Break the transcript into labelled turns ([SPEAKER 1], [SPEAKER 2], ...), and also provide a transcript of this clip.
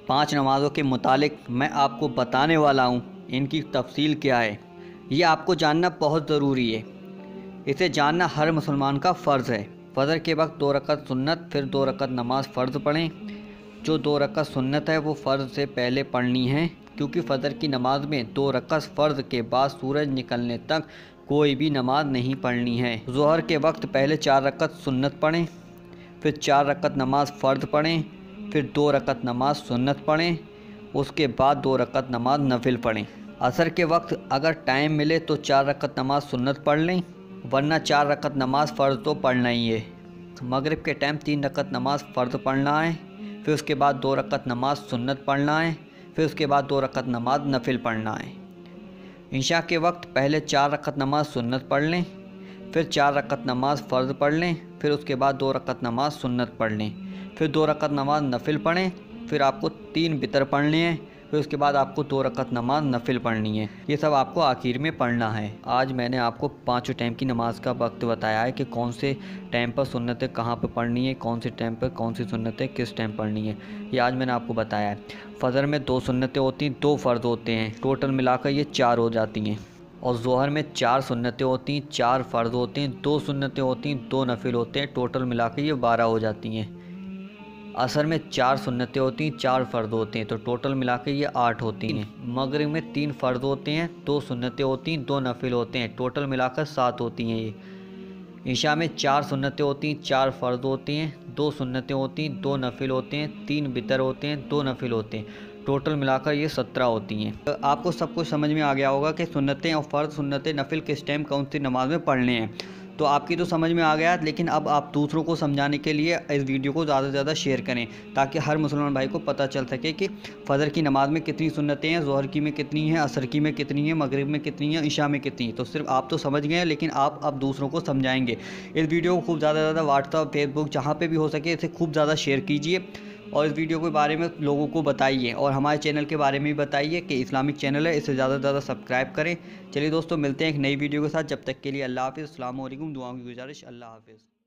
[SPEAKER 1] 5 نمازوں کے متعلق میں آپ کو بتانے والا ہوں ان کی تفصیل کیا ہے۔ یہ آپ کو جاننا بہت ضروری ہے۔ اسے جاننا ہر مسلمان کا فرض ہے۔ فجر کے وقت 2 رکعت سنت پھر 2 رکعت نماز فرض پڑھیں۔ جو 2 رکعت سنت ہے وہ فرض سے پہلے پڑھنی ہے، کیونکہ فجر کی نماز میں 2 رکعت فرض کے بعد سورج نکلنے تک کوئی بھی نماز نہیں پڑھنی ہے۔ ظہر کے وقت پہلے 4 رکعت سنت پڑھیں، پھر 4 رکعت نماز فرض پڑھیں، پھر 2 رکعت نماز سنت پڑھیں، اس کے بعد 2 رکعت نماز نفل پڑھیں۔ عصر کے وقت اگر ٹائم ملے تو 4 رکعت نماز سنت پڑھ لیں، ورنہ 4 رکعت نماز فرض تو پڑھنا ہی ہے۔ مغرب کے ٹائم 3 رکعت نماز فرض پڑھنا ہے، پھر اس کے بعد 2 رکعت نماز سنت پڑھنا ہے، پھر اس کے بعد 2 رکعت نماز نفل پڑھنا ہے۔ عشاء کے وقت پہلے 4 رکعت نماز سنت پڑھ لیں، پھر 4 رکعت نماز فرض پڑھ لیں، پھر اس کے بعد 2 رکعت نماز سنت پڑھ لیں، پھر 2 رکعت نماز نفل پڑھیں، پھر آپ کو 3 وتر پڑھنے ہیں، پھر اس کے بعد آپ کو 2 رکعت نماز نفل پڑھنی ہے۔ یہ سب آپ کو آخر میں پڑھنا ہے۔ آج میں نے آپ کو 5 ٹائم کی نماز کا وقت بتایا ہے کہ کون سے ٹائم پر سنتیں کہاں پہ پڑھنی ہے، کون سے ٹائم پر کون سی سنتیں کس ٹائم پڑھنی ہے، یہ آج میں نے آپ کو بتایا ہے۔ فجر میں 2 سنتیں ہوتی ہیں، 2 فرض ہوتے ہیں، ٹوٹل ملا کر یہ 4 ہو جاتی ہیں۔ اور ظہر میں 4 سنتیں ہوتی ہیں، 4 فرض ہوتے ہیں، 2 سنتیں ہوتی ہیں، 2 نفل ہوتے ہیں، ٹوٹل ملا کے یہ 12 ہو جاتی ہیں۔ عصر میں 4 سنتیں ہوتی ہیں، 4 فرض ہوتے ہیں، تو ٹوٹل ملا کے یہ 8 ہوتی ہیں۔ مغرب میں 3 فرض ہوتے ہیں، 2 سنتیں ہوتی ہیں، 2 نفل ہوتے ہیں، ٹوٹل ملا کر 7 ہوتی ہیں یہ۔ عشاء میں 4 سنتیں ہوتی ہیں، 4 فرض ہوتے ہیں، 2 سنتیں ہوتی ہیں، 2 نفل ہوتے ہیں، 3 وتر ہوتے ہیں، 2 نفل ہوتے ہیں، ٹوٹل ملا کر یہ 17 ہوتی ہیں۔ آپ کو سب کچھ سمجھ میں آ گیا ہوگا کہ سنتیں اور فرض، سنتیں نفل کس ٹائم کون سی نماز میں پڑھنے ہیں۔ تو آپ کی تو سمجھ میں آ گیا، لیکن اب آپ دوسروں کو سمجھانے کے لیے اس ویڈیو کو زیادہ سے زیادہ شیئر کریں، تاکہ ہر مسلمان بھائی کو پتہ چل سکے کہ فجر کی نماز میں کتنی سنتیں ہیں، ظہر کی میں کتنی ہیں، عصر کی میں کتنی ہیں، مغرب میں کتنی ہیں، عشاء میں کتنی ہیں۔ تو صرف آپ تو سمجھ گئے ہیں، لیکن آپ اب دوسروں کو سمجھائیں گے۔ اس ویڈیو کو خوب زیادہ واٹس ایپ، فیس بک، جہاں پہ بھی ہو سکے اسے خوب زیادہ شیئر کیجیے، اور اس ویڈیو کے بارے میں لوگوں کو بتائیے، اور ہمارے چینل کے بارے میں بھی بتائیے کہ اسلامک چینل ہے، اسے زیادہ سے زیادہ سبسکرائب کریں۔ چلیے دوستو، ملتے ہیں ایک نئی ویڈیو کے ساتھ، جب تک کے لیے اللہ حافظ، السلام علیکم، دعاؤں کی گزارش، اللہ حافظ۔